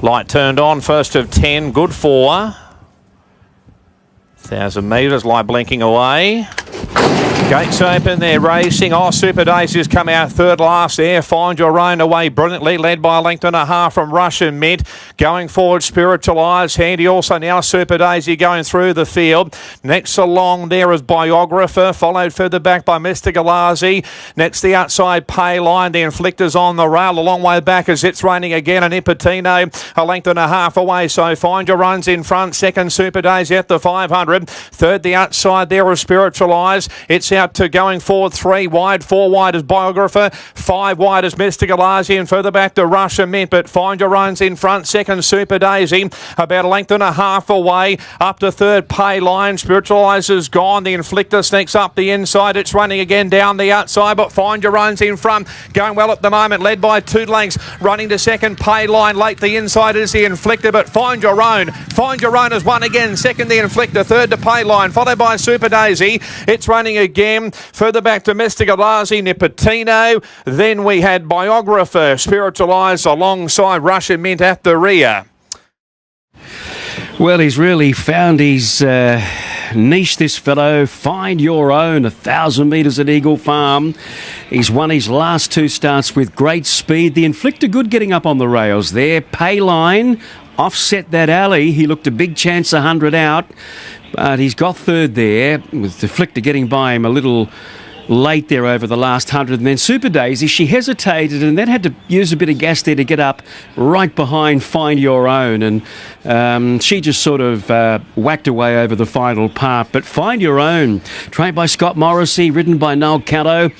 Light turned on, first of 10, good for 1,000 metres, light blinking away. Gates open, they're racing. Oh, Super Daisy's come out third last there. Find Your Own away brilliantly, led by a length and a half from Russian Mint. Going forward, Spiritualised Handy. Also now Super Daisy going through the field. Next along there is Biographer, followed further back by Mr. Galazi. Next the outside pay line. The Inflictor's on the rail. A long way back as it's raining again. And Ipotino a length and a half away. So Find Your Own's in front. Second Super Daisy at the 500. Third the outside there is Spiritualised. It's out to going forward 3 wide, 4 wide as Biographer, 5 wide as Mr. Galazi, and further back to Russian Mint, but Find Your Own's in front. Second Super Daisy about a length and a half away, up to third pay line. Spiritualiser's gone. The Inflictor sneaks up the inside. It's running again down the outside, but Find Your Own's in front, going well at the moment, led by 2 lengths, running to second pay line. Late the inside is the Inflictor, but Find Your Own has won again. Second the Inflictor, third to pay line, followed by Super Daisy. It's running again. Further back to Mr. Galazi, Nipotino. Then we had Biographer, Spiritualised alongside Russian Mint at the rear. Well, he's really found his niche, this fellow. Find Your Own, 1,000 metres at Eagle Farm. He's won his last 2 starts with great speed. The Inflictor good getting up on the rails there. Payline offset that alley. He looked a big chance 100 out. But he's got third there, with the Inflictor getting by him a little late there over the last 100. And then Super Daisy, she hesitated and then had to use a bit of gas there to get up right behind Find Your Own. And she just sort of whacked away over the final part. But Find Your Own, trained by Scott Morrissey, ridden by Noel Callow.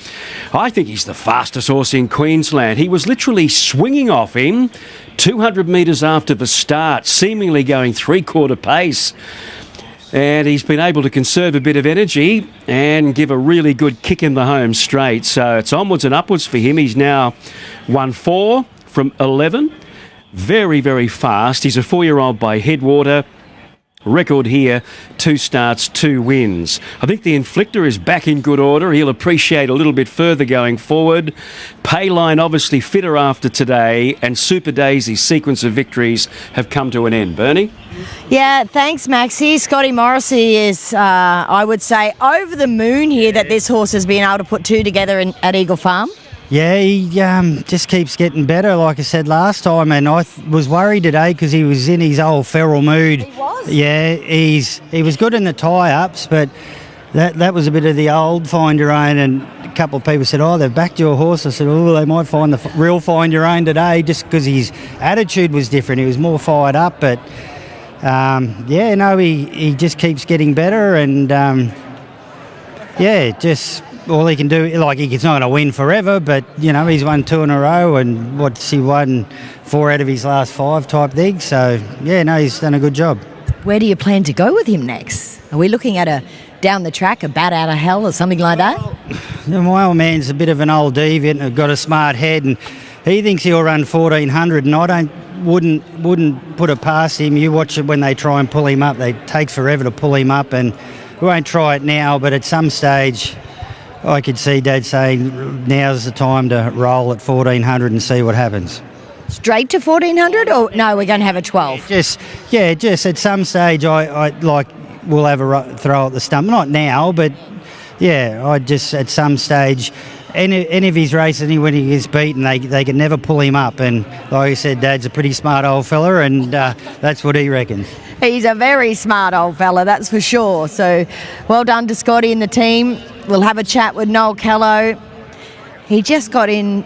I think he's the fastest horse in Queensland. He was literally swinging off him 200 metres after the start, seemingly going 3/4 pace. And he's been able to conserve a bit of energy and give a really good kick in the home straight. So it's onwards and upwards for him. He's now won 4 from 11. Very, very fast. He's a 4-year-old by Headwater. Record here, 2 starts, 2 wins. I think the Inflictor is back in good order. He'll appreciate a little bit further going forward. Payline obviously fitter after today, and Super Daisy's sequence of victories have come to an end. Bernie? Yeah, thanks, Maxie. Scotty Morrissey is, I would say, over the moon here that this horse has been able to put 2 together at Eagle Farm. Yeah, he just keeps getting better, like I said last time, and I was worried today because he was in his old feral mood. He was? Yeah, he was good in the tie-ups, but that was a bit of the old Find Your Own, and a couple of people said, oh, they've backed your horse. I said, oh, they might find the real Find Your Own today just because his attitude was different. He was more fired up, but he just keeps getting better, and just all he can do, like he's not going to win forever, but he's won 2 in a row, and he won 4 out of his last 5 type thing. So he's done a good job. Where do you plan to go with him next? Are we looking at a down the track, a bat out of hell or something like that? My old man's a bit of an old deviant and got a smart head, and he thinks he'll run 1,400, and I wouldn't put it past him. You watch it when they try and pull him up. It takes forever to pull him up, and we won't try it now, but at some stage I could see Dad saying now's the time to roll at 1,400 and see what happens. Straight to 1,400, or no, we're going to have a 12? Just at some stage we'll have a throw at the stump. Not now, but I just at some stage, any of his races when he gets beaten, they can never pull him up. And like I said, Dad's a pretty smart old fella, and that's what he reckons. He's a very smart old fella, that's for sure. So well done to Scotty and the team. We'll have a chat with Noel Callow. He just got in,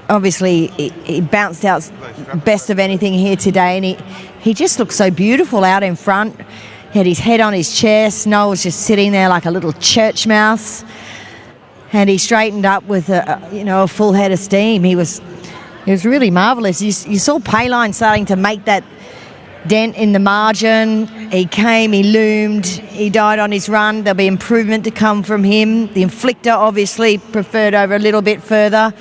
obviously he bounced out best of anything here today, and he just looked so beautiful out in front. He had his head on his chest. Noel was just sitting there like a little church mouse, and he straightened up with a full head of steam. He was really marvellous. You saw Payline starting to make that dent in the margin. He came, he loomed, he died on his run. There'll be improvement to come from him. The Inflictor obviously preferred over a little bit further.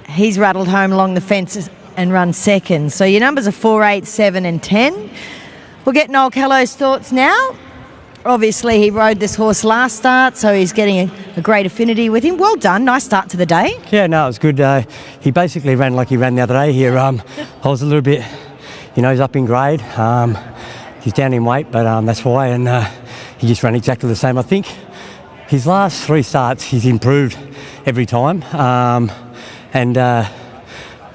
He's rattled home along the fences and run second. So your numbers are 4, 8, 7 and 10. We'll get Noel Callow's thoughts now. Obviously he rode this horse last start, so he's getting a great affinity with him. Well done, nice start to the day. Yeah, no, it was good. He basically ran like he ran the other day here. I was a little bit you know, he's up in grade. He's down in weight, but that's why, and he just ran exactly the same. I think his last 3 starts, he's improved every time, and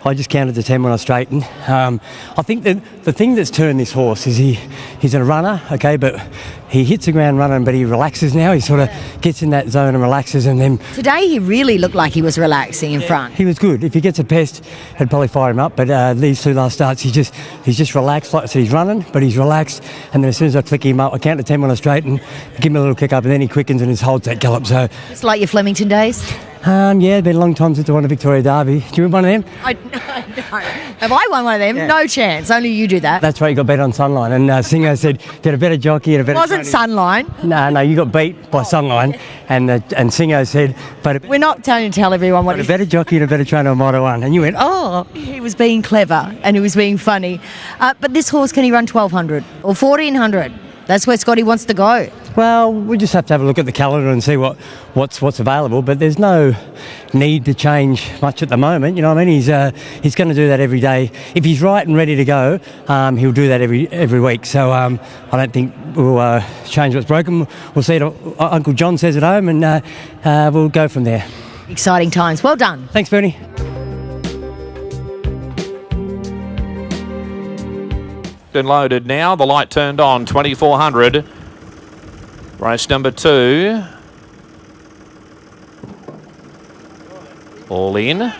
I just counted to 10 when I straightened. I think that the thing that's turned this horse is he's a runner, okay, but he hits the ground running, but he relaxes now. He sort of gets in that zone and relaxes, and then... Today he really looked like he was relaxing in front. He was good. If he gets a pest, it'd probably fire him up, but these 2 last starts, he's just relaxed. Like I said, he's running, but he's relaxed, and then as soon as I click him up, I count to 10 when I straighten, give him a little kick up, and then he quickens and just holds that gallop. So It's like your Flemington days? yeah, been a long time since I won a Victoria Derby. Do you win one of them? No. Have I won one of them? Yeah. No chance. Only you do that. That's right, you got beat on Sunline. And Singo said, "Did a better jockey and a better." It wasn't Sunline. No, you got beat by Sunline. And Singo said, "But We're not going to tell everyone what a better jockey and a better trainer might have won." And you went, "Oh." he was being clever and he was being funny. But this horse, can he run 1,200 or 1,400? That's where Scotty wants to go. Well, we just have to have a look at the calendar and see what's available. But there's no need to change much at the moment. You know what I mean? He's going to do that every day. If he's right and ready to go, he'll do that every week. So I don't think we'll change what's broken. We'll see what Uncle John says at home, and we'll go from there. Exciting times. Well done. Thanks, Bernie. And loaded now. The light turned on. 2,400. Race number 2. All in.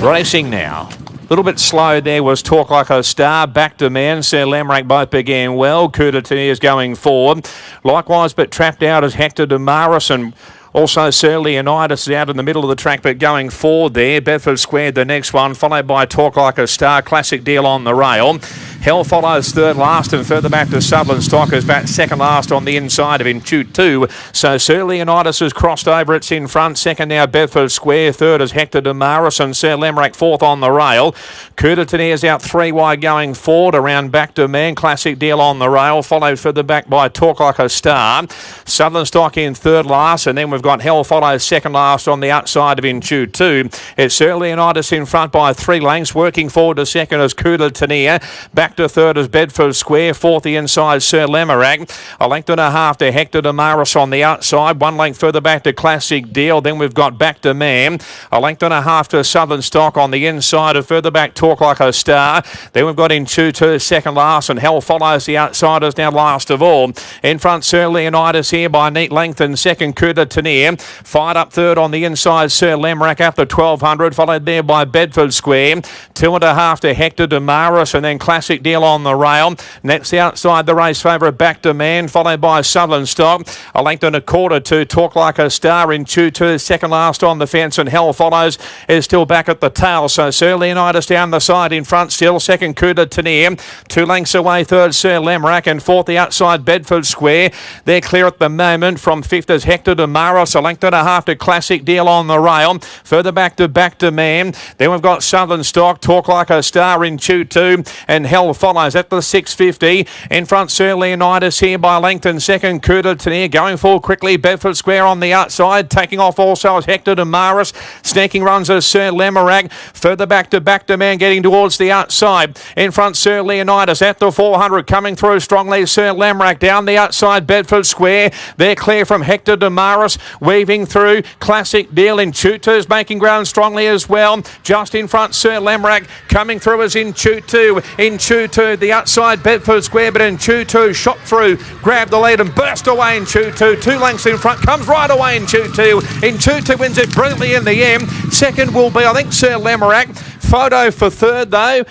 Racing now. A little bit slow there was Talk Like a Star. Back to Man. Sir Lamrack both began well. Kudatini is going forward. Likewise, but trapped out as Hector Damaris, and also Sir Leonidas is out in the middle of the track, but going forward there. Bedford Squared the next one, followed by Talk Like a Star. Classic Deal on the rail. Hell follows third last, and further back to Sutherland Stock is back second last on the inside of Intuit 2. So Sir Leonidas has crossed over, it's in front. Second now Bedford Square. Third is Hector Damaris, and Sir Lamrack fourth on the rail. Kudatini is out 3 wide going forward. Around back to Man. Classic Deal on the rail, followed further back by Talk Like a Star. Sutherland Stock in third last, and then we've got Hell follows second last on the outside of Intuit 2. It's Sir Leonidas in front by 3 lengths. Working forward to second is Kudatini. Back to third is Bedford Square. Fourth the inside Sir Lamrack. A length and a half to Hector Damaris on the outside. 1 length further back to Classic Deal. Then we've got Back to Man. A length and a half to Southern Stock on the inside. And further back Talk Like a Star. Then we've got Intuit 2 second last, and Hell follows the outsiders now last of all. In front Sir Leonidas here by a neat length, and second Kudatini. Fired up third on the inside Sir Lamrack after 1,200, followed there by Bedford Square. 2.5 to Hector Damaris, and then Classic Deal on the rail. Next outside the race favourite Back to Man, followed by Sutherland Stock. A length and a quarter to Talk Like a Star. In 2-2, second last on the fence, and Hell follows is still back at the tail. So Sir Leonidas down the side in front still. Second Kudatini. 2 lengths away third Sir Lamrack, and fourth the outside Bedford Square. They're clear at the moment. From fifth is Hector Damaris. A length and a half to Classic Deal on the rail. Further back to Man. Then we've got Southern Stock. Talk Like a Star in 2-2, and Hell follows at the 6.50. In front Sir Leonidas here by length, and second Kudatini. Going forward quickly Bedford Square on the outside. Taking off also is Hector Damaris. Sneaking runs as Sir Lamrack. Further back to Man, getting towards the outside. In front Sir Leonidas at the 400, coming through strongly Sir Lamrack. Down the outside Bedford Square. They're clear from Hector Damaris. Weaving through Classic Deal. In 2-2's making ground strongly as well. Just in front Sir Lamrack. Coming through as in 2-2. In 2-2 the outside Bedford Square, but in 2-2 shot through, grabbed the lead and burst away in 2-2. 2 lengths in front, comes right away in 2-2. In 2-2 wins it brilliantly in the end. Second will be, I think, Sir Lamrack. Photo for third though.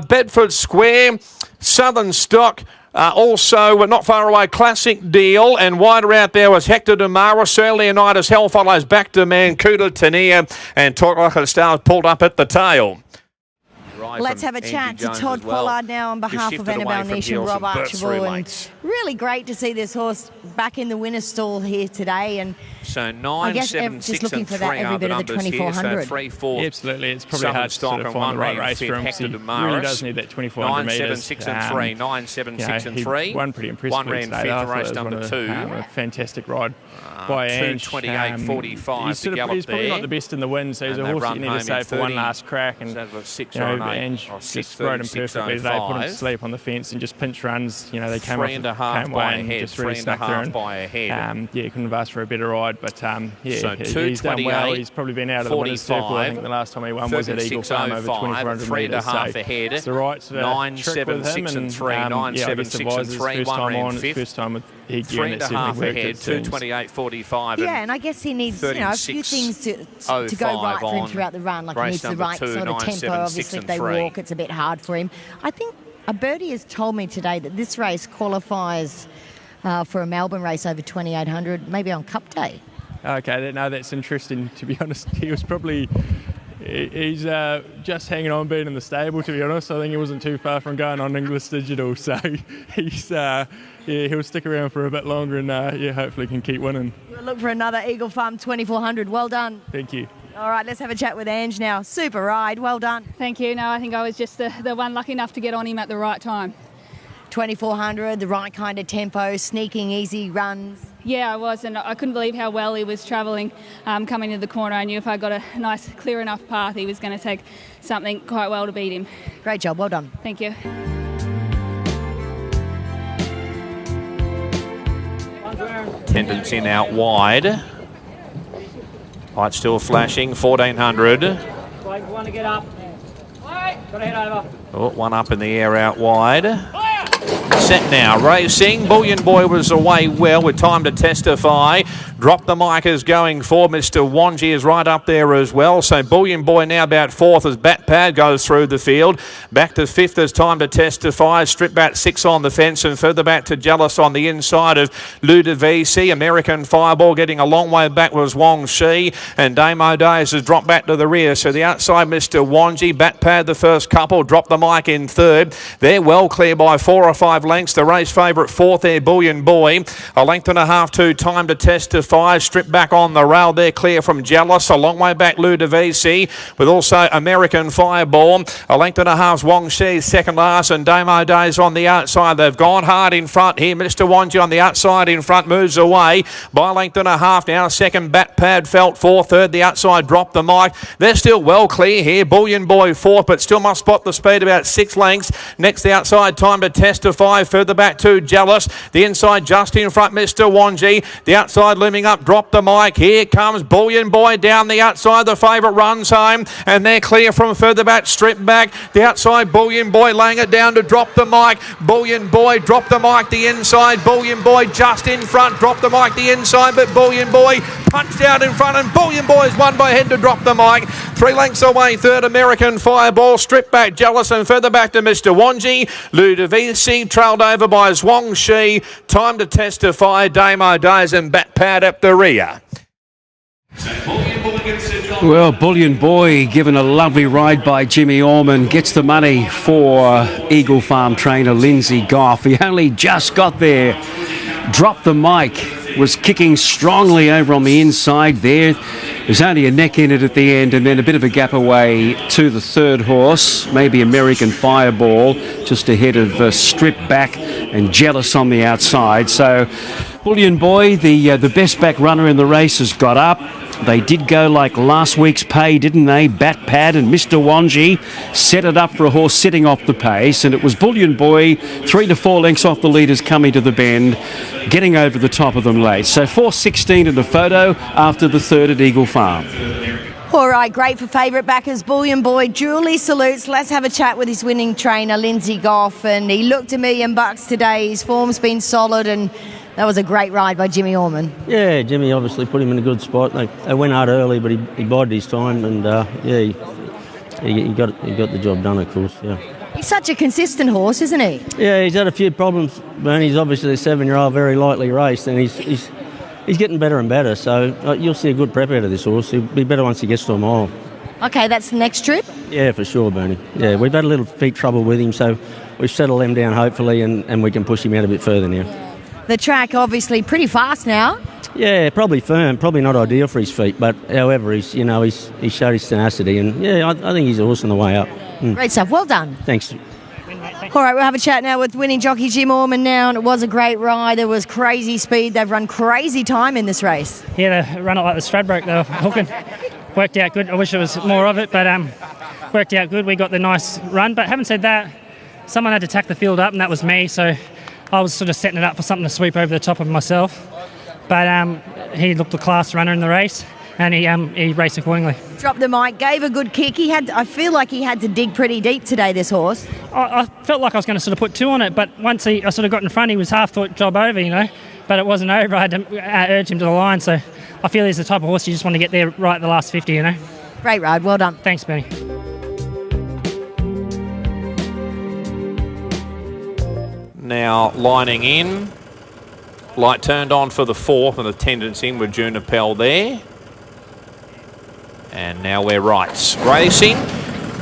Bedford Square, Southern Stock. Also, not far away, Classic Deal, and wider out there was Hector Damaris. Sir Leonidas. Hell follows Back to Man, Kudatini, and Talk Like a Star pulled up at the tail. Let's have a chat to Todd Pollard now on behalf of Annabelle Nish and Rob Archibald. And really great to see this horse back in the winner's stall here today. And So I 9, guess 7, just 6 looking and for 3 that every are the bit of the numbers here. 2400. So 3, 4. Yeah, absolutely. It's probably Southern hard to sort Stock of and find one the right ran race fifth, for him. Hector He Damaris. really does need that 2400 9, 7, metres. 6 and 3. 9, 7, 6 and he 3. won pretty impressively One ran today. fifth, I and thought it raced was number one of 2. a fantastic ride by Ange. 2:28.45 He's, to gallop he's probably there. not the best in the wind, so he's And a they've horse that run you need home to save in for one 30. last crack. And So they've 6 you know, on 8, Ange or just rode him 6:30, perfectly. They put him to 6:05. sleep on the fence and just pinch runs. You know, they came 3.5 came by away a and head. just really snuck 3.5 through. by a head. Yeah, couldn't have asked for a better ride, but yeah, So he's done well. He's probably been out of the winner's circle. I think the last time he won was at Eagle Farm over 2400 metres. 3.5 ahead. It's the right sort of 9, trick 7, with him, 6 and 3. yeah, 9, I 7, guess 6 and Devise's 3. first One time ran on, fifth. first time with headgear, and it 3.5 certainly worked, ahead. it seems. 2:28.45. Yeah, and I guess he needs a few things to go right for him throughout the run. Like he needs the right sort of tempo. Obviously, if they walk, it's a bit hard for him. I think a birdie has told me today that this race qualifies for a Melbourne race over 2800, maybe on Cup Day. Okay, no, that's interesting. To be honest, he's just hanging on being in the stable, to be honest. I think he wasn't too far from going on English Digital, so he's he'll stick around for a bit longer and hopefully can keep winning. We'll look for another Eagle Farm 2400. Well done. Thank you. All right, let's have a chat with Ange now. Super ride, well done. Thank you. No, I think I was just the one lucky enough to get on him at the right time. 2400, the right kind of tempo, sneaking easy runs. Yeah, I was, and I couldn't believe how well he was travelling coming into the corner. I knew if I got a nice, clear enough path, he was going to take something quite well to beat him. Great job, well done. Thank you. Tendency out wide. Light still flashing, 1400. Want to get up. Got to head over. Oh, one up in the air out wide. Set now, racing. Bullion Boy was away well with time to testify. Drop the mic is going for Mr. Wanji is right up there as well. So Bullion Boy now about fourth as Bat Pad goes through the field. Back to fifth as time to testify. Strip Bat 6 on the fence and further back to Jealous on the inside of Ludovisi. American Fireball getting a long way back was Wong Shi. And Damo Days has dropped back to the rear. So the outside Mr. Wanji. Bat Pad the first couple. Drop the mic in third. They're well clear by 4 or 5 lengths. The race favourite fourth there, Bullion Boy. A length and a half to time to testify. Strip back on the rail there, clear from Jealous. A long way back, Ludovisi, with also American Fireball. A length and a half's Wong Shi, second last, and Damo Days on the outside. They've gone hard in front here. Mr. Wanji on the outside in front moves away by a length and a half now. Second, Bat Pad felt fourth. Third, the outside dropped the mic. They're still well clear here. Bullion Boy fourth, but still must spot the speed about 6 lengths. Next, the outside time to testify. Further back to Jealous. The inside just in front, Mr. Wanji. The outside looming up, drop the mic. Here comes Bullion Boy down the outside. The favourite runs home, and they're clear from further back, strip back. The outside, Bullion Boy laying it down to drop the mic. Bullion Boy, drop the mic, the inside. Bullion Boy just in front, drop the mic, the inside, but Bullion Boy punched out in front, and Bullion Boy's won by head to drop the mic. 3 lengths away, third, American Fireball, strip back, Jealous, and further back to Mr. Wanji. Ludovisi trailed over by Wong Shi. Time to testify, Damo Days and Bat Pad up the rear. Well, Bullion Boy, given a lovely ride by Jimmy Orman, gets the money for Eagle Farm trainer Lindsay Goff. He only just got there, dropped the mic, was kicking strongly over on the inside there. There's only a neck in it at the end, and then a bit of a gap away to the third horse, maybe American Fireball, just ahead of Strip Back and Jealous on the outside. So Bullion Boy, the best back runner in the race, has got up. They did go like last week's pay, didn't they? Bat Pad and Mr. Wanji set it up for a horse sitting off the pace, and it was Bullion Boy, 3 to 4 lengths off the leaders coming to the bend, getting over the top of them late. So 4.16 in the photo after the third at Eagle Farm. All right, great for favourite backers. Bullion Boy duly salutes. Let's have a chat with his winning trainer, Lindsay Goff, and he looked $1 million today. His form's been solid, and that was a great ride by Jimmy Orman. Yeah, Jimmy obviously put him in a good spot. They went hard early, but he bided his time, and he got the job done, of course. Yeah. He's such a consistent horse, isn't he? Yeah, he's had a few problems, but he's obviously a 7-year-old, very lightly raced, and he's getting better and better. So you'll see a good prep out of this horse. He'll be better once he gets to a mile. Okay, that's the next trip? Yeah, for sure, Bernie. Yeah, we've had a little feet trouble with him, so we've settled them down hopefully, and we can push him out a bit further now. The track obviously pretty fast now. Yeah, probably firm, probably not ideal for his feet, but however, he's showed his tenacity, and yeah, I think he's a horse on the way up. Great stuff. Well done. Thanks. All right, we'll have a chat now with winning jockey Jim Orman now, and it was a great ride. There was crazy speed. They've run crazy time in this race. Yeah, they run it like the Stradbroke. They were hooking. Worked out good. I wish there was more of it, but worked out good. We got the nice run, but having said that, someone had to tack the field up, and that was me, so I was sort of setting it up for something to sweep over the top of myself. But he looked the class runner in the race, and he raced accordingly. Dropped the mic, gave a good kick. I feel like he had to dig pretty deep today, this horse. I felt like I was going to sort of put 2 on it, but once I sort of got in front, he was half thought job over, but it wasn't over. I had to urge him to the line, so I feel he's the type of horse you just want to get there right at the last 50, Great ride, well done. Thanks, Bernie. Now lining in. Light turned on for the 4th and attendance in with Junipel there. And now we're right. Racing.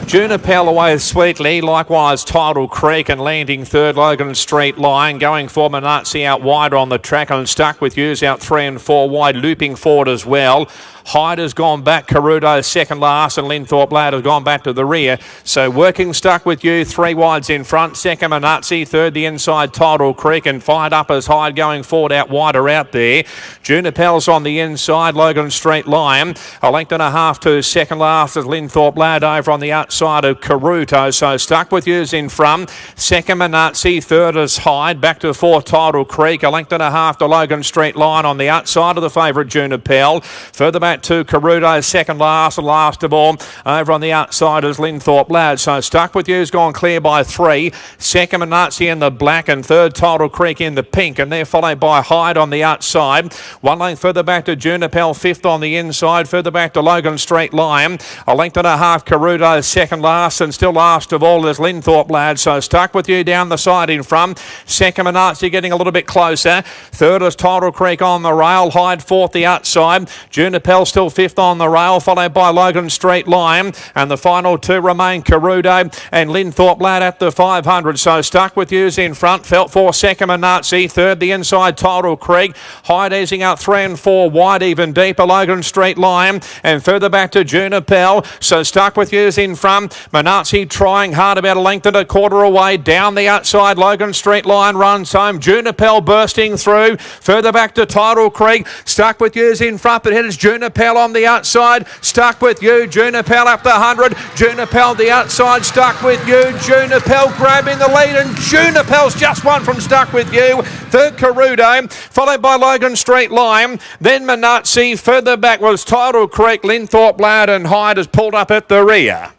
Junipel away sweetly. Likewise, Tidal Creek and landing third. Logan Street Line going for Manazzi out wider on the track and stuck with Hughes out 3 and 4 wide, looping forward as well. Hyde has gone back, Carudo second last, and Linthorpe Lad has gone back to the rear. So working stuck with you, 3 wides in front. Second Manazzi, third the inside Tidal Creek, and fired up as Hyde going forward out wider out there. Junipel's on the inside, Logan Street Lion. A length and a half to second last as Linthorpe Lad over on the outside of Caruto. So stuck with you's in front. Second Manazzi, third is Hyde. Back to 4 Tidal Creek. A length and a half to Logan Street Lion on the outside of the favourite Junipel. Further back to Caruto, second last, and last of all over on the outside is Linthorpe Lad. So stuck with you's gone clear by 3. Second Manazzi in the black and third Tidal Creek in the pink, and they're followed by Hyde on the outside. 1 length further back to Junipel, 5th on the inside. Further back to Logan Street Lion. A length and a half Caruto, second last, and still last of all is Linthorpe Lad. So stuck with you down the side in front. Second Manazzi getting a little bit closer. Third is Tidal Creek on the rail. Hyde 4th the outside. Junipel still 5th on the rail, followed by Logan Street Lion, and the final 2 remain Carudo and Linthorpe Lad at the 500. So stuck with you's in front. Felt for second Manazzi, third the inside Tidal Creek. Hyde easing out 3 and 4 wide, even deeper Logan Street Lion, and further back to Junipel. So stuck with you's in front. Manazzi trying hard, about a length and a quarter away down the outside. Logan Street Lion runs home. Junipel bursting through. Further back to Tidal Creek. Stuck with you's in front, but here's Junipel on the outside. Stuck with you. Junipel up the 100. Junipel the outside. Stuck with you. Junipel grabbing the lead, and Junipel's just one from stuck with you. Third Carudo, followed by Logan Street Lion. Then Manazzi. Further back was Tidal Creek. Linthorpe Lad and Hyde has pulled up at the rear.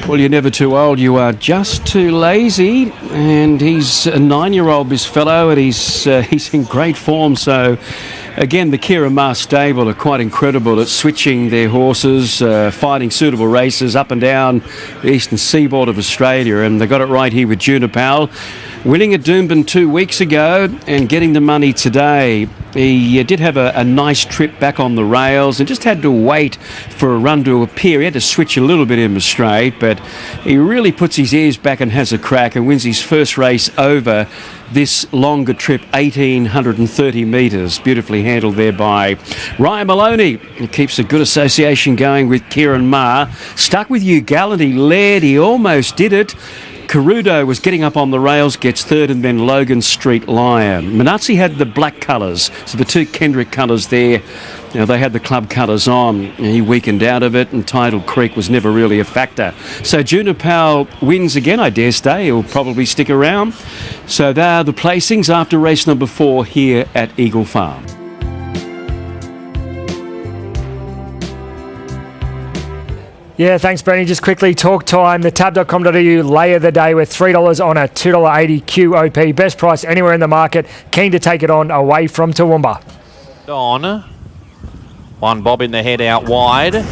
Well, you're never too old, you are just too lazy. And he's a 9-year-old, this fellow, and he's in great form. So, again, the Kieran Maher stable are quite incredible at switching their horses, fighting suitable races up and down the eastern seaboard of Australia. And they got it right here with Junipel. Winning at Doomben 2 weeks ago and getting the money today. He did have a nice trip back on the rails and just had to wait for a run to appear. He had to switch a little bit in the straight, but he really puts his ears back and has a crack and wins his first race over this longer trip, 1,830 metres. Beautifully handled there by Ryan Maloney. He keeps a good association going with Kieran Maher. Stuck with you, Gallant. He led. He almost did it. Carudo was getting up on the rails, gets third, and then Logan Street Lion. Manazzi had the black colours, so the 2 Kendrick colours there. They had the club colours on. He weakened out of it, and Tidal Creek was never really a factor. So Junipel wins again, I dare say. He'll probably stick around. So there are the placings after race number 4 here at Eagle Farm. Yeah, thanks, Brenny. Just quickly, talk time. The tab.com.au lay of the day with $3 on a $2.80 QOP. Best price anywhere in the market. Keen to take it on away from Toowoomba. On. One bob in the head out wide.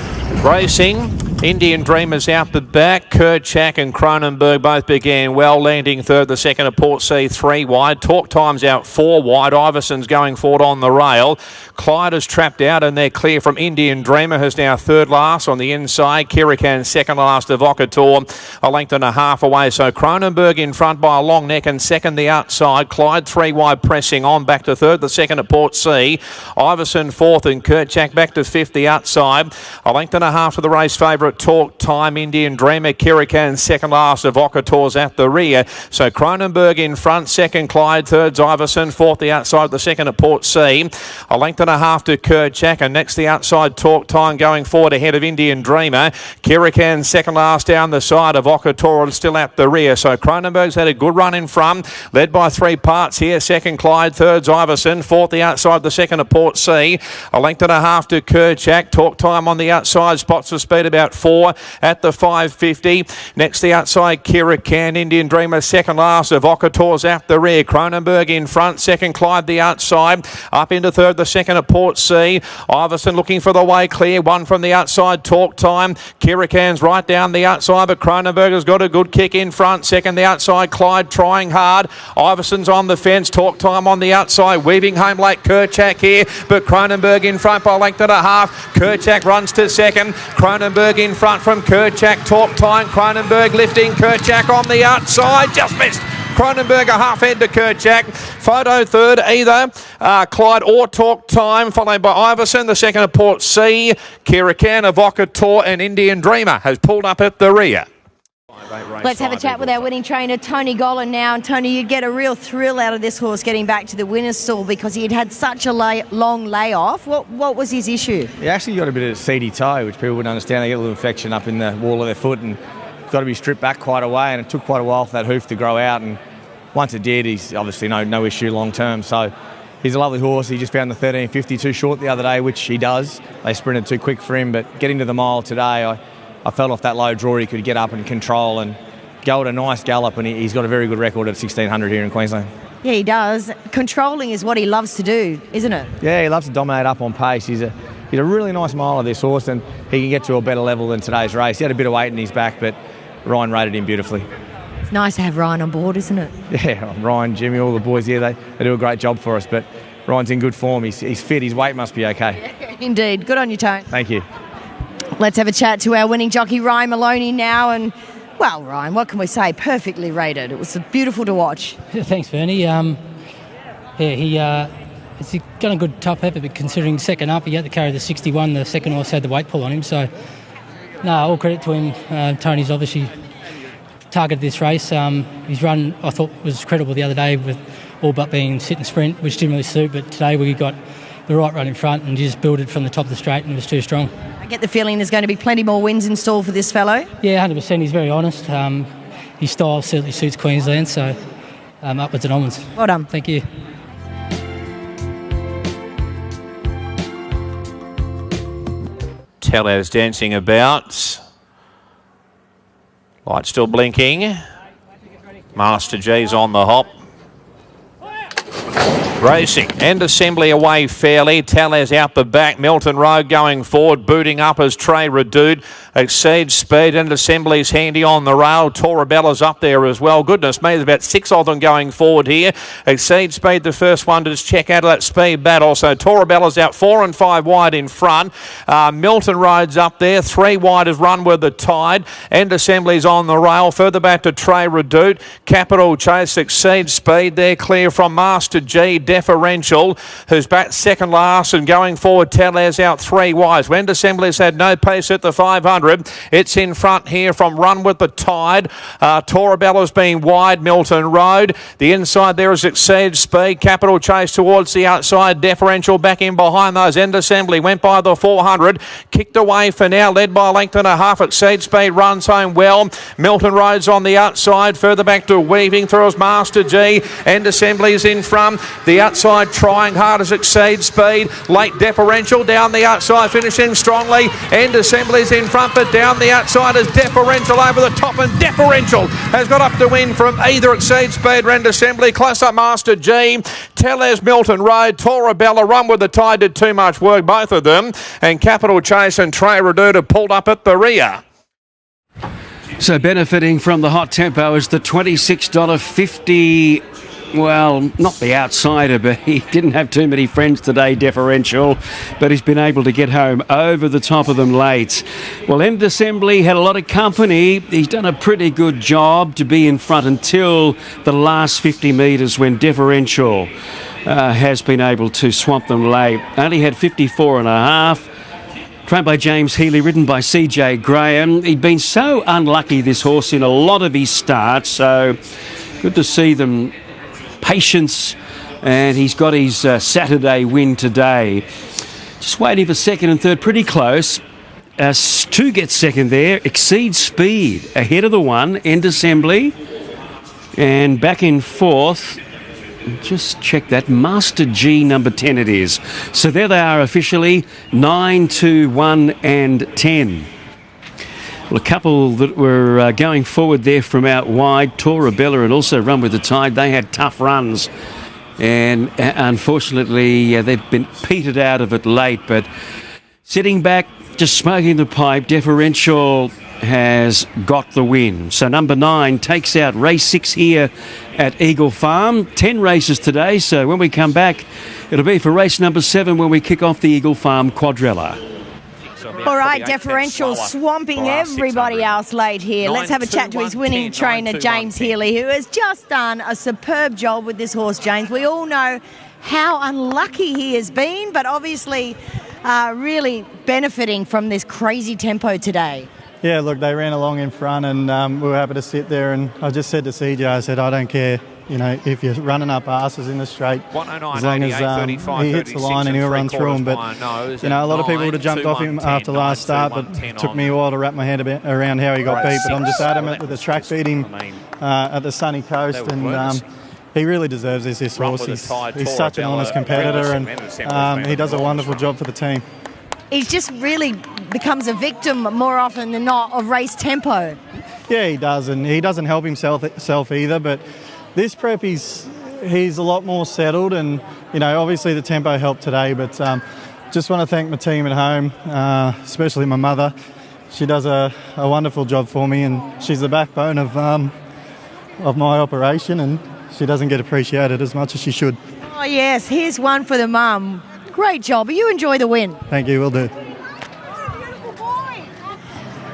Racing. Indian Dreamers out the back. Kerchak and Cronenberg both began well, landing third. The second of Portsea 3 wide. Talk Time's out 4 wide. Iverson's going forward on the rail. Clyde is trapped out and they're clear from Indian Dreamer, who's now third last on the inside. Kirikan second last of Vocator, a length and a half away. So Cronenberg in front by a long neck and second the outside. Clyde 3 wide pressing on back to third. The second at Portsea. Iverson fourth and Kerchak back to fifth the outside. A length and a half to the race favourite Talk Time. Indian Dreamer, Kirikan second last of Vocator's at the rear. So Cronenberg in front, second Clyde, third's Iverson, fourth the outside, the second at Portsea. A length and a half to Kerchak, and next the outside Talk Time going forward ahead of Indian Dreamer. Kirikan second last down the side of Vocator, still at the rear. So Cronenberg's had a good run in front, led by 3 parts here. Second Clyde, third's Iverson, fourth the outside, the second at Portsea. A length and a half to Kerchak. Talk Time on the outside, spots the speed about 4 at the 550. Next the outside Kirikan. Indian Dreamer second last of Vocator's at the rear. Cronenberg in front, second Clyde the outside. Up into third, the second at Portsea. Iverson looking for the way clear. One from the outside, Talk Time. Kirikan's right down the outside, but Cronenberg has got a good kick in front. Second the outside, Clyde trying hard. Iverson's on the fence. Talk Time on the outside, weaving home late Kerchak here, but Cronenberg in front by a length and a half. Kerchak runs to second. Cronenberg in front from Kerchak. Talk Time. Cronenberg lifting. Kerchak on the outside, just missed. Cronenberg a half head to Kerchak. Photo third, either Clyde or Talk Time, followed by Iverson. The second of Portsea. Kirikan, Vocator and Indian Dreamer has pulled up at the rear. Let's have a chat with our winning trainer, Tony Gollan now. And Tony, you'd get a real thrill out of this horse getting back to the winner's stall because he had had such a long layoff. What was his issue? He actually got a bit of seedy toe, which people wouldn't understand. They get a little infection up in the wall of their foot and got to be stripped back quite a way, and it took quite a while for that hoof to grow out, and once it did, he's obviously no issue long term. So he's a lovely horse. He just found the 13.50 too short the other day, which he does. They sprinted too quick for him, but getting to the mile today, I felt off that low draw he could get up and control and go at a nice gallop, and he's got a very good record at 1600 here in Queensland. Yeah, he does. Controlling is what he loves to do, isn't it? Yeah, he loves to dominate up on pace. He's a really nice miler, this horse, and he can get to a better level than today's race. He had a bit of weight in his back, but Ryan rated him beautifully. It's nice to have Ryan on board, isn't it? Yeah, Ryan, Jimmy, all the boys here, they do a great job for us, but Ryan's in good form. He's fit. His weight must be okay. Yeah, indeed. Good on you, Tone. Thank you. Let's have a chat to our winning jockey, Ryan Maloney, now. And, well, Ryan, what can we say? Perfectly rated. It was beautiful to watch. Yeah, thanks, Bernie. He's done a good top effort, but considering second up, he had to carry the 61. The second horse had the weight pull on him. So, no, all credit to him. Tony's obviously targeted this race. His run, I thought, was credible the other day with all but being sit and sprint, which didn't really suit. But today we got the right run in front and just built it from the top of the straight and was too strong. I get the feeling there's going to be plenty more wins in store for this fellow. Yeah, 100%. He's very honest. His style certainly suits Queensland, so upwards and onwards. Well done. Thank you. Tellez dancing about. Light still blinking. Master G's on the hop. Racing and assembly away fairly. Tellez out the back. Milton Road going forward, booting up as Trey Redoute. Exceeds speed and assembly's handy on the rail. Torabella's up there as well. Goodness me, there's about 6 of them going forward here. Exceed speed, the first one to just check out of that speed battle. So Torabella's out 4 and 5 wide in front. Milton Road's up there. 3 wide is Run With The Tide. And assembly's on the rail. Further back to Trey Redoute. Capital Chase, Exceed speed. They're clear from Master G. Deferential, who's back second last and going forward. Tellez out 3 wide. When Assembly's had no pace at the 500, it's in front here from Run With The Tide. Torabella's been wide. Milton Road. The inside there is Exceed speed. Capital Chase towards the outside. Deferential back in behind those. End Assembly went by the 400. Kicked away for now. Led by a length and a half. Exceed speed runs home well. Milton Road's on the outside. Further back to Weaving through as Master G. End Assembly's in front. The outside trying hard as Exceed speed. Late Deferential down the outside, finishing strongly. End Assembly's in front, but down the outside is Deferential over the top, and Deferential has got up to win from either Exceed speed or End Assembly. Close up Master G. Tellez, Milton Road, Torabella, Run With The Tide did too much work, both of them. And Capital Chase and Trey Redoute have pulled up at the rear. So benefiting from the hot tempo is the $26.50. Well, not the outsider, but he didn't have too many friends today, Deferential, but he's been able to get home over the top of them late. Well, End Assembly had a lot of company. He's done a pretty good job to be in front until the last 50 metres when Deferential has been able to swamp them late. Only had 54 and a half. Trained by James Healy, ridden by CJ Graham. He'd been so unlucky, this horse, in a lot of his starts, so good to see them. Patience, and he's got his Saturday win today. Just waiting for second and third, pretty close. Stu gets second there, Exceed Speed ahead of the one, End Assembly, and back in fourth. Just check that, Master G number 10 it is. So there they are officially, 9, 2, 1 and 10. Well, a couple that were going forward there from out wide, Tora Bella and also Run With The Tide, they had tough runs. And unfortunately, they've been petered out of it late. But sitting back, just smoking the pipe, Deferential has got the win. So number 9 takes out race 6 here at Eagle Farm. 10 races today, so when we come back, it'll be for race number 7 when we kick off the Eagle Farm Quadrella. All right, Deferential swamping everybody else late here. Let's have a chat to his winning trainer, James Healy, who has just done a superb job with this horse, James. We all know how unlucky he has been, but obviously really benefiting from this crazy tempo today. Yeah, look, they ran along in front and we were happy to sit there, and I just said to CJ, I said, I don't care, if you're running up asses in the straight, as long as he hits the line and he'll run through them. But, a lot of people would have jumped off him after last start, but it took me a while to wrap my head around how he got beat. But I'm just adamant that the track beat him at the sunny coast, and he really deserves this horse. He's such an honest competitor, and he does a wonderful job for the team. He's just really becomes a victim more often than not of race tempo. Yeah, he does, and he doesn't help himself either. But this prep, he's a lot more settled, and obviously the tempo helped today. But just want to thank my team at home, especially my mother. She does a wonderful job for me, and she's the backbone of my operation, and she doesn't get appreciated as much as she should. Oh yes, here's one for the mum. Great job. You enjoy the win. Thank you, will do.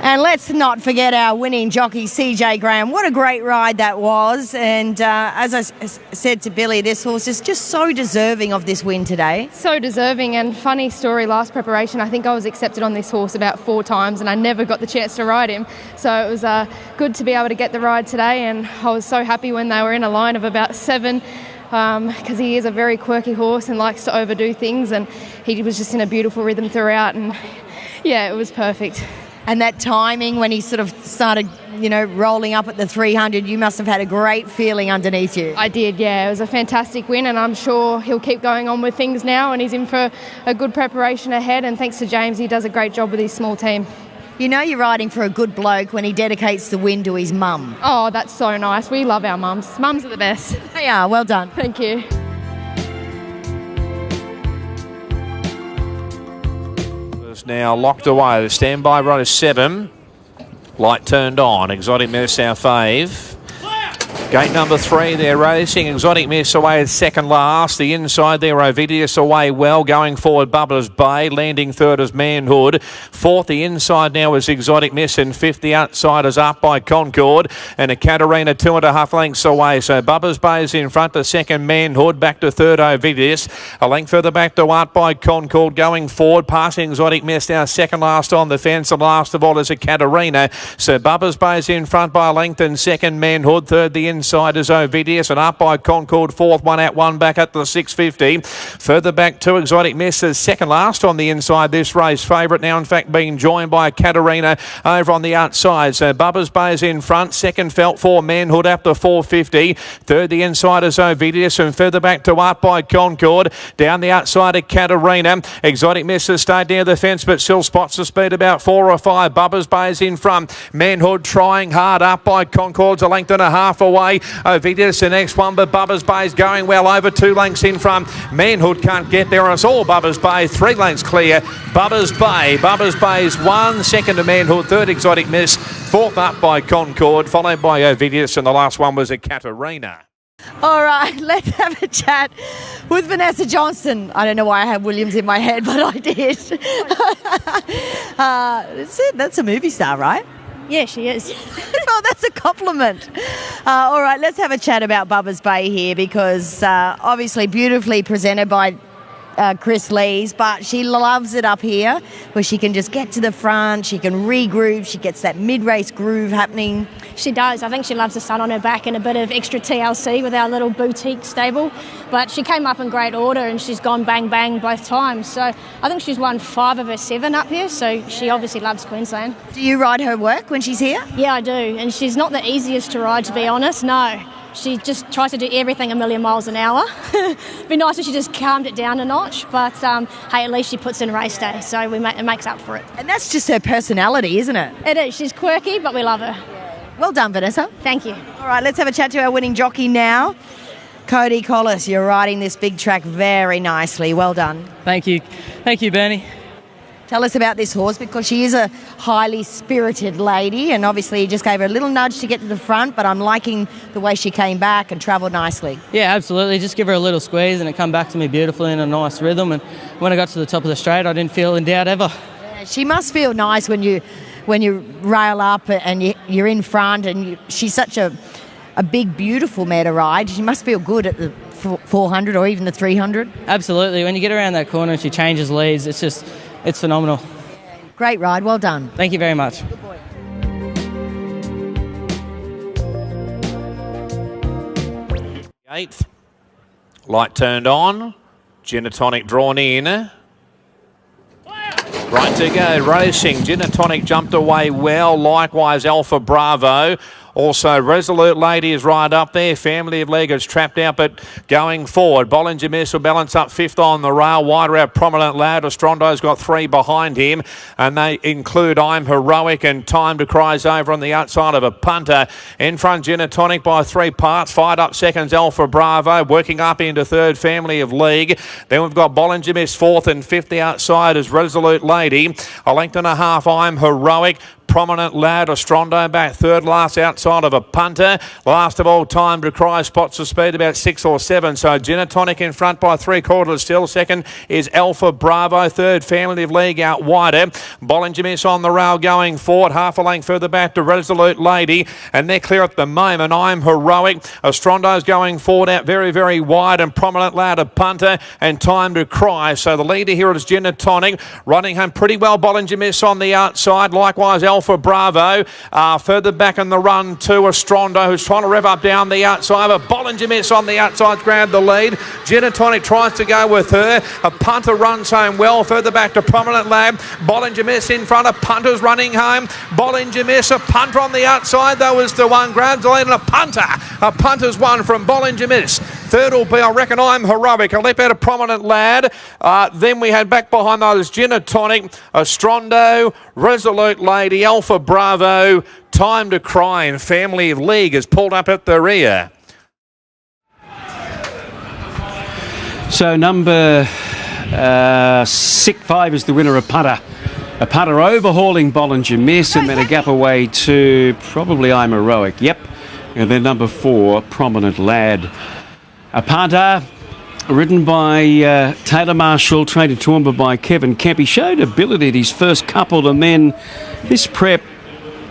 And let's not forget our winning jockey, CJ Graham. What a great ride that was. And as I said to Billy, this horse is just so deserving of this win today. So deserving, and funny story, last preparation, I think I was accepted on this horse about 4 times and I never got the chance to ride him. So it was good to be able to get the ride today, and I was so happy when they were in a line of about 7. Because he is a very quirky horse and likes to overdo things, and he was just in a beautiful rhythm throughout, and yeah, it was perfect. And that timing when he sort of started, rolling up at the 300, you must have had a great feeling underneath you. I did, yeah. It was a fantastic win, and I'm sure he'll keep going on with things now, and he's in for a good preparation ahead, and thanks to James, he does a great job with his small team. You're riding for a good bloke when he dedicates the win to his mum. Oh, that's so nice. We love our mums. Mums are the best. They are. Well done. Thank you. Is now locked away. The standby row 7. Light turned on. Exotic Miss our fave. Gate number 3, they're racing. Exotic Miss away at second last. The inside there, Ovidius away well. Going forward, Bubba's Bay. Landing third is Manhood. Fourth, the inside now is Exotic Miss. And fifth, the outside is Up by Concord. And a Katarina 2.5 lengths away. So Bubba's Bay is in front. The second, Manhood. Back to third, Ovidius. A length further back to Up by Concord. Going forward, passing Exotic Miss now second last on the fence. And last of all is a Katarina. So Bubba's Bay is in front by a length. And second, Manhood. Third, the inside is Ovidius, and Up by Concord, fourth, one out, one back at the 650. Further back, 2 Exotic Misses, second last on the inside this race. Favourite now, in fact, being joined by Katarina over on the outside. So Bubba's Bay is in front. Second, Felt for Manhood up to 450. Third, the inside is Ovidius, and further back to Up by Concord. Down the outside of Katarina. Exotic Misses stayed near the fence, but still spots the speed about 4 or 5. Bubba's Bay is in front. Manhood trying hard. Up by Concord's a length and a half away. Ovidius the next one, but Bubba's Bay is going well over 2 lengths in front. Manhood can't get there, and it's all Bubba's Bay. 3 lengths clear. Bubba's Bay's 1, second to Manhood, third Exotic Miss, Fourth up by Concord, followed by Ovidius, and the last one was a Katarina. All right, let's have a chat with Vanessa Johnston. I don't know why I had Williams in my head, but I did. That's a movie star, right? Yeah, she is. Oh, that's a compliment. All right, let's have a chat about Bubba's Bay here because obviously beautifully presented by Chris Lees, but she loves it up here where she can just get to the front, she can regroup, she gets that mid-race groove happening. She does. I think she loves the sun on her back and a bit of extra TLC with our little boutique stable. But she came up in great order and she's gone bang bang both times. So I think she's won 5 of her 7 up here, so she obviously loves Queensland. Do you ride her work when she's here? Yeah, I do. And she's not the easiest to ride, to be honest, no. She just tries to do everything a million miles an hour. It'd be nice if she just calmed it down a notch, but hey, at least she puts in race day, so it makes up for it. And that's just her personality, isn't it? It is. She's quirky, but we love her. Well done, Vanessa. Thank you. All right, let's have a chat to our winning jockey now. Cody Collis, you're riding this big track very nicely. Well done. Thank you. Thank you, Bernie. Tell us about this horse because she is a highly spirited lady and obviously you just gave her a little nudge to get to the front, but I'm liking the way she came back and travelled nicely. Yeah, absolutely. Just give her a little squeeze and it come back to me beautifully in a nice rhythm, and when I got to the top of the straight I didn't feel in doubt ever. Yeah, she must feel nice when you rail up and you're in front, and she's such a big, beautiful mare to ride. She must feel good at the 400 or even the 300. Absolutely. When you get around that corner and she changes leads, it's phenomenal. Great ride. Well done. Thank you very much. Good boy. Eighth. Light turned on. Genotonic drawn in. Right to go, racing. Genotonic jumped away well. Likewise, Alpha Bravo. Also, Resolute Lady is right up there. Family of League is trapped out, but going forward. Bollinger Miss will balance up 5th on the rail. Wider out, Prominent Lad. Ostrondo's got 3 behind him, and they include I'm Heroic and Time to Cry's over on the outside of a punter. In front, Genotonic by 3 parts. 5 up seconds, Alpha Bravo. Working up into 3rd, Family of League. Then we've got Bollinger Miss 4th, and 5th the outside is Resolute Lady. A length and a half, I'm Heroic. Prominent Lad, Ostrondo back 3rd last outside of a punter. Last of all, Time to Cry spots the speed about 6 or 7. So Genotonic in front by 3/4 still. 2nd is Alpha Bravo. 3rd, Family of League out wider. Bollinger Miss on the rail going forward. Half a length further back to Resolute Lady. And they're clear at the moment. I'm Heroic. Ostrondo's going forward out very, very wide. And Prominent Lad a punter. And Time to Cry. So the leader here is Genotonic. Running home pretty well. Bollinger Miss on the outside. Likewise, Alpha Bravo. Further back in the run to Ostrondo, who's trying to rev up down the outside. But Bollinger Miss on the outside grabbed the lead. Genotonic tries to go with her. A punter runs home well. Further back to Prominent Lab. Bollinger Miss in front. A punter's running home. Bollinger Miss, a punter on the outside, though, is the one. Grabs the lead and a punter. A punter's one from Bollinger Miss. 3rd will be, I reckon, I'm Heroic. A left out of Prominent Lad. Then we had back behind those Genotonic, Ostrondo, Resolute Lady, Alpha Bravo, Time to Cry, and Family of League is pulled up at the rear. So number 5 is the winner of punter. A punter overhauling Bollinger Miss, and then a gap away to probably I'm Heroic. Yep. And then number 4, Prominent Lad. A punter ridden by Taylor Marshall, trained in Toowoomba by Kevin Kemp. He showed ability at his first couple, and then this prep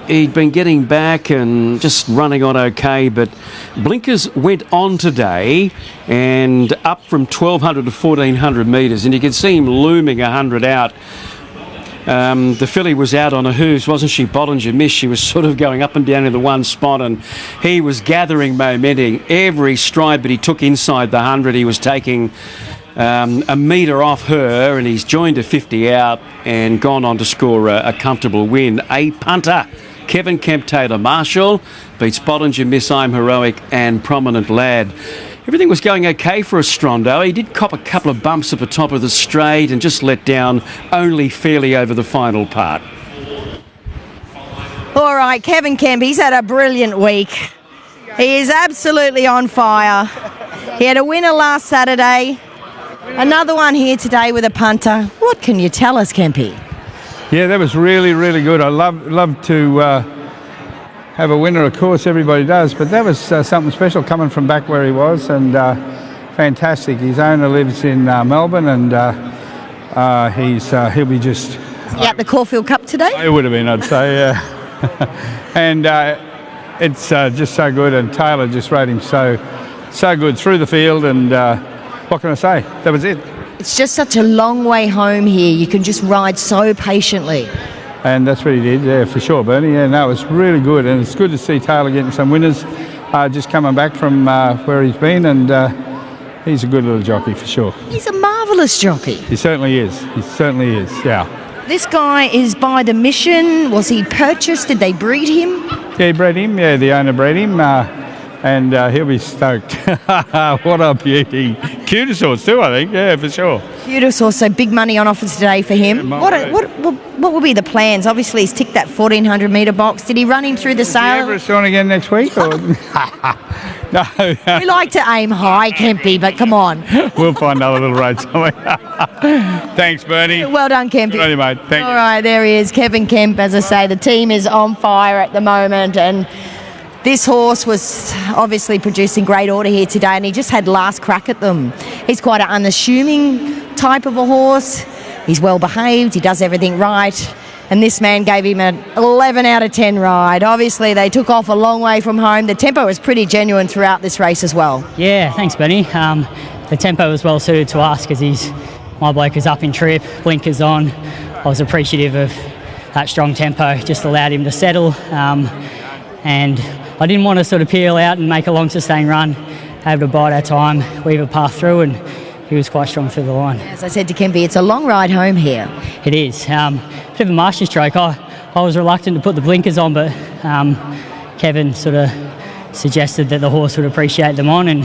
he'd been getting back and just running on okay, but blinkers went on today and up from 1,200 to 1,400 metres, and you could see him looming 100 out. The filly was out on her hooves, wasn't she? Bollinger Miss. She was sort of going up and down in the one spot, and he was gathering momentum every stride, but he took inside the 100. He was taking a metre off her, and he's joined a 50 out and gone on to score a comfortable win. A punter, Kevin Kemp, Taylor Marshall, beats Bollinger Miss, I'm Heroic, and Prominent Lad. Everything was going okay for Ostrondo. He did cop a couple of bumps at the top of the straight and just let down only fairly over the final part. All right, Kevin Kemp, he's had a brilliant week. He is absolutely on fire. He had a winner last Saturday. Another one here today with a punter. What can you tell us, Kempy? Yeah, that was really, really good. I love to have a winner, of course, everybody does, but that was something special coming from back where he was, and fantastic. His owner lives in Melbourne, and he'll be just... Is he at the Caulfield Cup today? It would have been, I'd say, yeah. And it's just so good, and Taylor just rode him so good through the field, and what can I say? That was it. It's just such a long way home here. You can just ride so patiently. And that's what he did, yeah, for sure, Bernie. Yeah, no, it was really good, and it's good to see Taylor getting some winners, just coming back from where he's been, and he's a good little jockey for sure. He's a marvellous jockey. He certainly is. He certainly is, yeah. This guy is by the Mission. Was he purchased? Did they breed him? Yeah, he bred him. Yeah, the owner bred him. And he'll be stoked. What a beauty. Cutest horse too, I think. Yeah, for sure. Cutest horse, so big money on offer today for him. What will be the plans? Obviously, he's ticked that 1,400 metre box. Did he run him through the sale? Everest on again next week? Or? No. We like to aim high, Kempy, but come on. We'll find another little race somewhere. Thanks, Bernie. Well done, Kempy. Good on you, mate. Thank you. All right, there he is, Kevin Kemp. As I say, the team is on fire at the moment, and this horse was obviously producing great order here today, and he just had last crack at them. He's quite an unassuming type of a horse. He's well behaved. He does everything right. And this man gave him an 11 out of 10 ride. Obviously, they took off a long way from home. The tempo was pretty genuine throughout this race as well. Yeah, thanks, Benny. The tempo was well suited to us because my bloke was up in trip, blinkers on. I was appreciative of that strong tempo. Just allowed him to settle. And I didn't want to sort of peel out and make a long sustained run, able to bide our time, weave a path through, and he was quite strong through the line. As I said to Kempy, it's a long ride home here. It is. Bit of a master stroke. I was reluctant to put the blinkers on, but Kevin sort of suggested that the horse would appreciate them on, and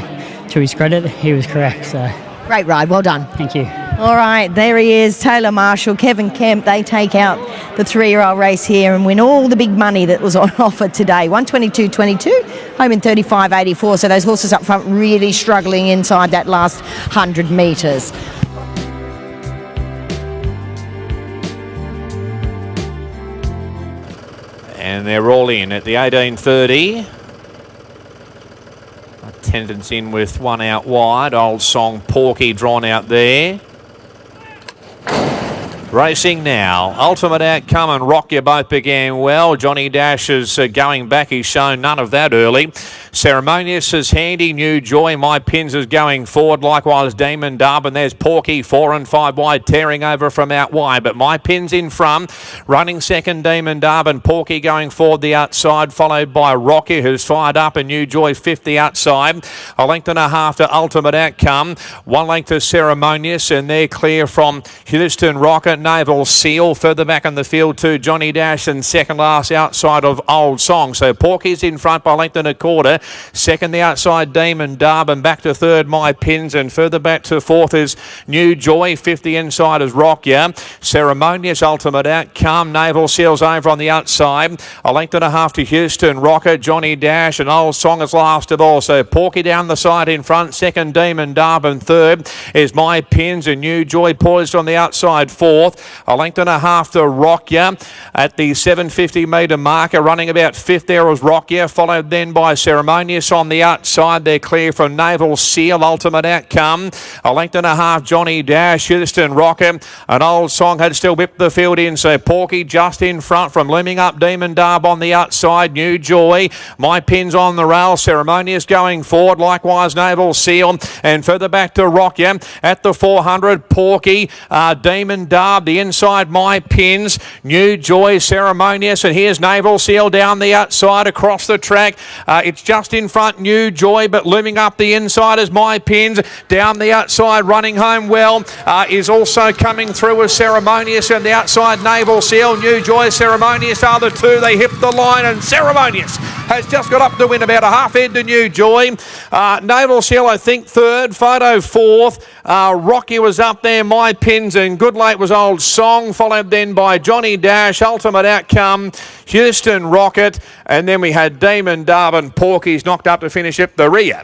to his credit, he was correct. So great ride, well done. Thank you. All right, there he is, Taylor Marshall, Kevin Kemp. They take out the 3-year-old race here and win all the big money that was on offer today. 122.22, home in 35.84. So those horses up front really struggling inside that last 100 metres. And they're all in at the 18:30. Attendance in with one out wide. Old Song Porky drawn out there. Racing now. Ultimate Outcome and Rock You both began well. Johnny Dash is going back. He's shown none of that early. Ceremonious is handy. New Joy. My Pins is going forward. Likewise, Demon Dub. And there's Porky 4 and 5 wide, tearing over from out wide. But My Pins in front. Running second, Demon Dub. And Porky going forward the outside, followed by Rocky, who's fired up. And New Joy 50 outside. A length and a half to Ultimate Outcome. 1 length to Ceremonious. And they're clear from Houston Rocket. Naval Seal further back in the field to Johnny Dash, and second last outside of Old Song. So Porky's in front by length and a quarter. Second the outside Demon Dub, and back to third My Pins, and further back to fourth is New Joy. 50 inside is Rock Ya. Ceremonious, Ultimate Outcome. Naval Seal's over on the outside. A length and a half to Houston Rocket, Johnny Dash, and Old Song is last of all. So Porky down the side in front. Second Demon Dub, and third is My Pins, and New Joy poised on the outside fourth. A length and a half to Rock Ya at the 750 metre marker. Running about fifth there was Rock Ya, followed then by Ceremonious on the outside. They're clear from Naval Seal. Ultimate Outcome. A length and a half Johnny Dash, Houston Rocket. An Old Song had still whipped the field in. So Porky just in front from looming up Demon Dub on the outside. New Joy. My Pins on the rail. Ceremonious going forward. Likewise Naval Seal. And further back to Rock Ya at the 400. Porky, Demon Dub. The inside My Pins, New Joy, Ceremonious, and here's Naval Seal down the outside across the track. It's just in front New Joy, but looming up the inside is My Pins. Down the outside, running home well, is also coming through with Ceremonious, and the outside Naval Seal. New Joy, Ceremonious are the two. They hit the line, and Ceremonious has just got up to win about a half head to New Joy. Naval Seal, I think, third. Photo fourth. Rocky was up there. My Pins, and Good Late was Old Song, followed then by Johnny Dash, Ultimate Outcome, Houston Rocket, and then we had Demon Dub, and Porky's knocked up to finish up the rear.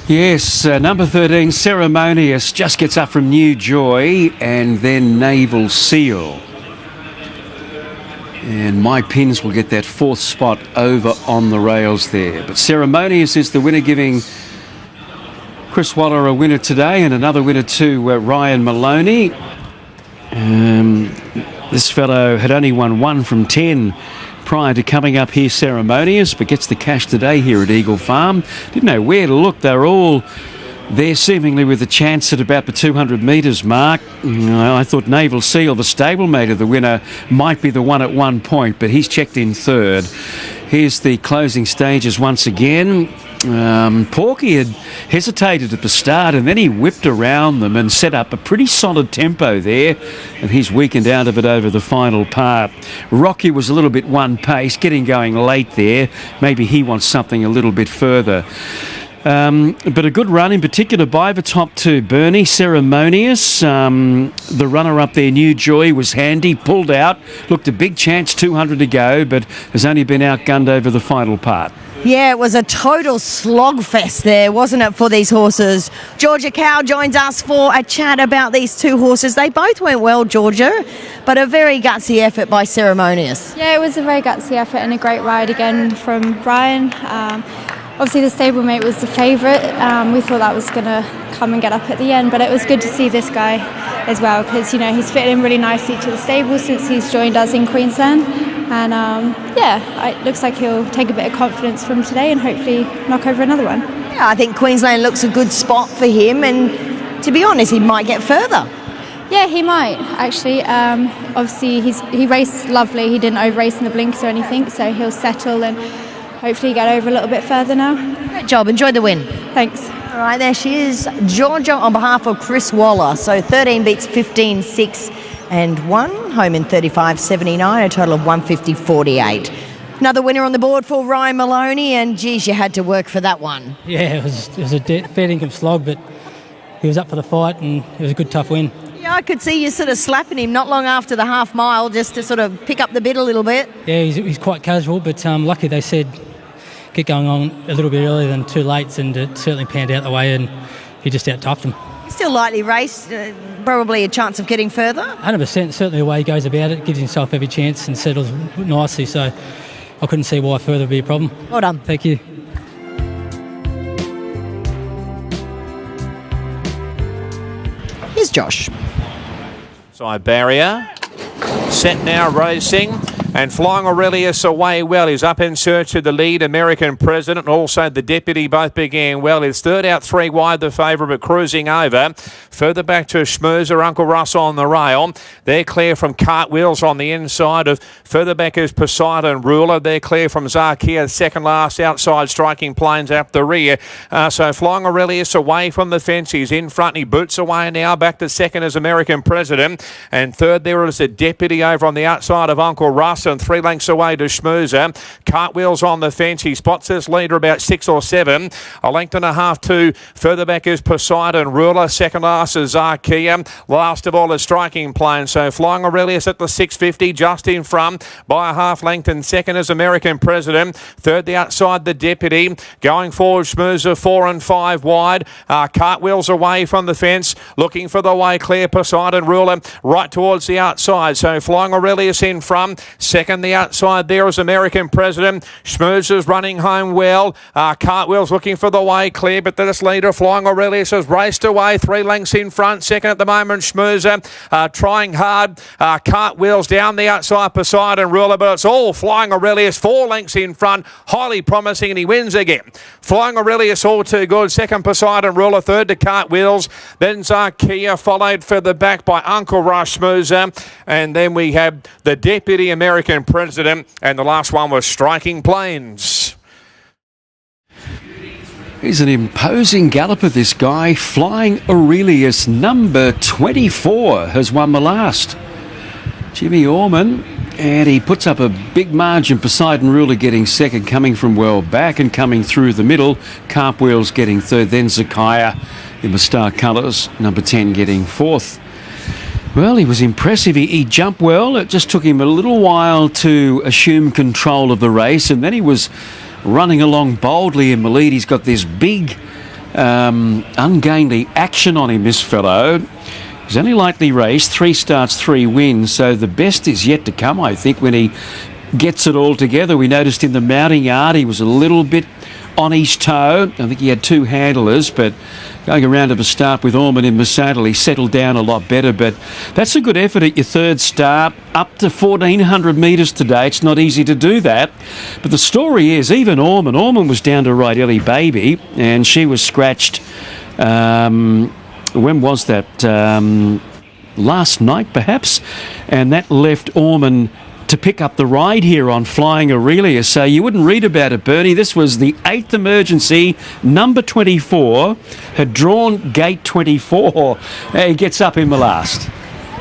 Yes, number 13, Ceremonious, just gets up from New Joy, and then Naval Seal. And My Pins will get that 4th spot over on the rails there. But Ceremonious is the winner, giving Chris Waller a winner today and another winner to Ryan Maloney. This fellow had only won 1 from 10 prior to coming up here, Ceremonious, but gets the cash today here at Eagle Farm. Didn't know where to look. They're all there seemingly with a chance at about the 200 metres mark. I thought Naval Seal, the stablemate of the winner, might be the one at 1 point, but he's checked in 3rd. Here's the closing stages once again. Porky had hesitated at the start and then he whipped around them and set up a pretty solid tempo there, and he's weakened out of it over the final part. Rocky was a little bit one pace, getting going late there. Maybe he wants something a little bit further. But a good run in particular by the top 2. Bernie, Ceremonious, the runner-up there, New Joy, was handy, pulled out, looked a big chance, 200 to go, but has only been outgunned over the final part. Yeah, it was a total slogfest there, wasn't it, for these horses? Georgia Cow joins us for a chat about these 2 horses. They both went well, Georgia, but a very gutsy effort by Ceremonious. Yeah, it was a very gutsy effort and a great ride again from Brian. Obviously, the stablemate was the favourite. We thought that was going to come and get up at the end, but it was good to see this guy as well because, you know, he's fitted in really nicely to the stable since he's joined us in Queensland. And, it looks like he'll take a bit of confidence from today and hopefully knock over another one. Yeah, I think Queensland looks a good spot for him, and to be honest, he might get further. Yeah, he might, actually. Obviously, he raced lovely. He didn't over-race in the blinkers or anything, so he'll settle and hopefully get over a little bit further now. Great job. Enjoy the win. Thanks. All right, there she is, Georgia on behalf of Chris Waller. So 13 beats 15, 6 and 1. Home in 35.79, a total of 150.48. Another winner on the board for Ryan Maloney, and geez, you had to work for that one. Yeah, it was a fair income slog, but he was up for the fight and it was a good tough win. Yeah, I could see you sort of slapping him not long after the half mile just to sort of pick up the bit a little bit. Yeah, he's quite casual, but lucky they said get going on a little bit earlier than too late, and it certainly panned out the way and he just out-toughed him. Still lightly raced, probably a chance of getting further? 100%, certainly the way he goes about it, gives himself every chance and settles nicely, so I couldn't see why further would be a problem. Well done. Thank you. Here's Josh. Side barrier. Set now, racing. And Flying Aurelius away well. He's up in search of the lead. American President and also the Deputy both began well. His 3rd out 3 wide, the favourite, but cruising over. Further back to Schmoozer, Uncle Russ on the rail. They're clear from Cartwheels on the inside of. Further back is Poseidon Ruler. They're clear from Zarkia, second last outside, Striking Plains up the rear. So Flying Aurelius away from the fence. He's in front. He boots away now. Back to second as American President. And 3rd there is the Deputy over on the outside of Uncle Russ. And 3 lengths away to Schmoozer. Cartwheels on the fence. He spots this leader about 6 or 7. A length and a half to. Further back is Poseidon Ruler. Second last is Zarkia. Last of all is Striking Plains. So Flying Aurelius at the 650 just in front by a half length, and second is American President. 3rd the outside the Deputy. Going forward Schmoozer 4 and 5 wide. Cartwheels away from the fence. Looking for the way clear. Poseidon Ruler right towards the outside. So Flying Aurelius in front. Second the outside there is American President. Schmoozer's running home well. Cartwheels looking for the way clear, but this leader Flying Aurelius has raced away 3 lengths in front. Second at the moment Schmoozer trying hard. Cartwheels down the outside Poseidon Ruler, but it's all Flying Aurelius 4 lengths in front. Highly promising, and he wins again. Flying Aurelius all too good. Second Poseidon Ruler. 3rd to Cartwheels. Then Zarkia followed further back by Uncle Rush Schmoozer. And then we have the Deputy American President, and the last one was Striking Plains. He's an imposing galloper, this guy. Flying Aurelius, number 24, has won the last. Jimmy Orman, and he puts up a big margin. Poseidon Ruler getting second, coming from well back and coming through the middle. Cartwheels getting 3rd, then Zakiah in the star colours, number 10 getting 4th. Well, he was impressive. He jumped well. It just took him a little while to assume control of the race, and then he was running along boldly in the lead. He's got this big, ungainly action on him, this fellow. He's only lightly raced, 3 starts, 3 wins, so the best is yet to come, I think, when he gets it all together. We noticed in the mounting yard he was a little bit on his toe. I think he had 2 handlers, but going around to the start with Ormond in the saddle, he settled down a lot better. But that's a good effort at your 3rd start, up to 1,400 metres today. It's not easy to do that. But the story is, even Ormond was down to ride Ellie Baby, and she was scratched. When was that? Last night, perhaps? And that left Ormond to pick up the ride here on Flying Aurelia. So you wouldn't read about it, Bernie. This was the 8th emergency. Number 24 had drawn gate 24. He gets up in the last.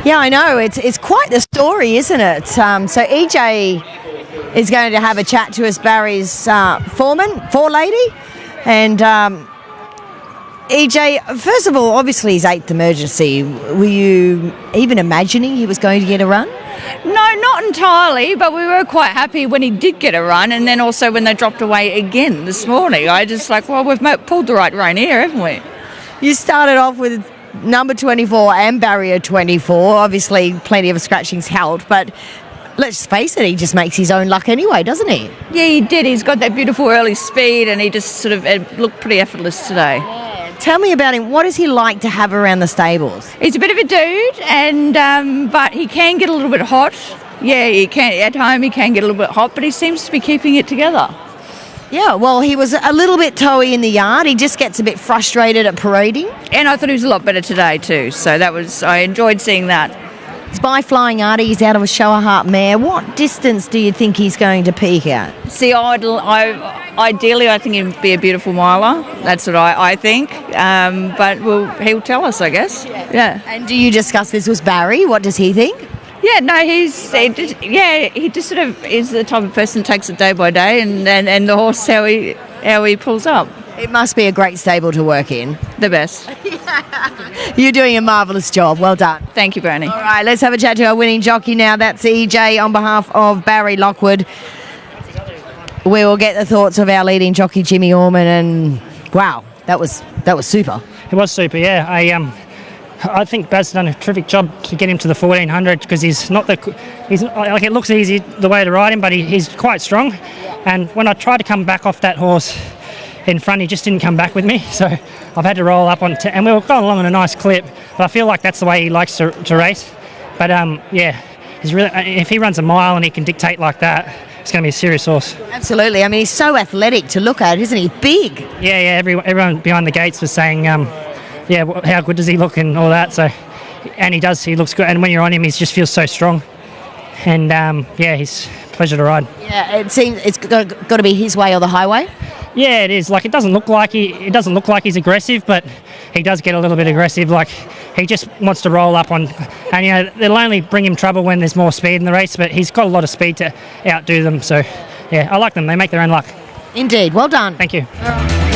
Yeah, I know. It's quite the story, isn't it? So EJ is going to have a chat to us, Barry's forelady. And EJ, first of all, obviously his 8th emergency. Were you even imagining he was going to get a run? No, not entirely, but we were quite happy when he did get a run, and then also when they dropped away again this morning. I just well, we've pulled the right rein here, haven't we? You started off with number 24 and barrier 24. Obviously, plenty of scratchings helped, but let's face it, he just makes his own luck anyway, doesn't he? Yeah, he did. He's got that beautiful early speed, and he just sort of looked pretty effortless today. Tell me about him. What is he like to have around the stables? He's a bit of a dude, and but he can get a little bit hot. Yeah, he can. At home, he can get a little bit hot, but he seems to be keeping it together. Yeah, well, he was a little bit toey in the yard. He just gets a bit frustrated at parading. And I thought he was a lot better today too, so I enjoyed seeing that. It's by Flying Artie. He's out of a Show a Heart mare. What distance do you think he's going to peak at? See, ideally, I think he'd be a beautiful miler. That's what I think. But he'll tell us, I guess. Yeah. And do you discuss this with Barry? What does he think? Yeah, no, he just sort of is the type of person that takes it day by day, and the horse how he pulls up. It must be a great stable to work in. The best. You're doing a marvellous job. Well done. Thank you, Bernie. All right, let's have a chat to our winning jockey now. That's EJ on behalf of Barry Lockwood. We will get the thoughts of our leading jockey, Jimmy Ormond, and wow, that was super. It was super, yeah. I think Baz's done a terrific job to get him to the 1400 because he's like, it looks easy the way to ride him, but he's quite strong. And when I tried to come back off that horse in front, he just didn't come back with me. So I've had to roll up on, and we were going along on a nice clip. But I feel like that's the way he likes to race. But yeah, he's really, if he runs a mile and he can dictate like that, it's going to be a serious horse. Absolutely. I mean, he's so athletic to look at, isn't he? Big. Yeah. Everyone behind the gates was saying, yeah, how good does he look and all that. So, and he does. He looks good. And when you're on him, he just feels so strong. And yeah, he's a pleasure to ride. Yeah, it seems it's got to be his way or the highway. Yeah, it is. Like it doesn't look like he's aggressive, but he does get a little bit aggressive. Like he just wants to roll up on, and you know they'll only bring him trouble when there's more speed in the race. But he's got a lot of speed to outdo them. So yeah, I like them. They make their own luck. Indeed. Well done. Thank you. All right.